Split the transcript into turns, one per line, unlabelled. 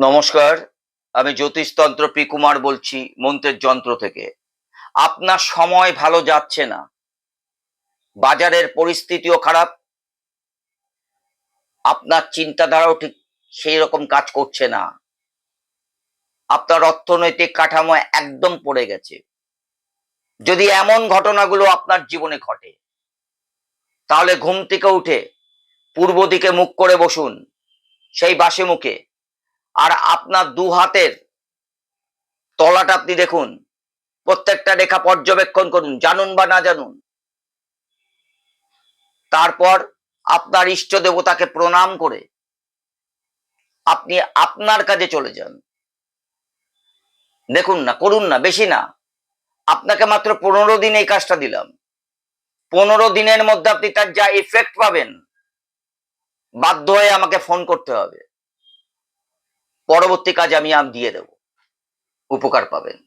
নমস্কার, আমি জ্যোতিষতন্ত্র পি কুমার বলছি মন্ত্রের যন্ত্র থেকে। আপনার সময় ভালো যাচ্ছে না, বাজারের পরিস্থিতিও খারাপ, আপনার চিন্তাধারাও ঠিক সেই রকম কাজ করছে না। আপনার অর্থনৈতিক কাঠামো একদম পড়ে গেছে। যদি এমন ঘটনাগুলো আপনার জীবনে ঘটে, তাহলে ঘুম থেকে উঠে পূর্ব দিকে মুখ করে বসুন, সেই বাসে মুখে। আর আপনার দু হাতের তলাটা আপনি দেখুন, প্রত্যেকটা রেখা পর্যবেক্ষণ করুন, জানুন বা না জানুন। তারপর আপনার ইষ্ট দেবতাকে প্রণাম করে আপনি আপনার কাজে চলে যান। দেখুন না, করুন না, বেশি না। আপনাকে মাত্র 15 দিন এই কাজটা দিলাম। 15 দিনের মধ্যে আপনি তার যা ইফেক্ট পাবেন, বাধ্য হয়ে আমাকে ফোন করতে হবে। পরবর্তী কাজ আমি দিয়ে দেব, উপকার পাবেন।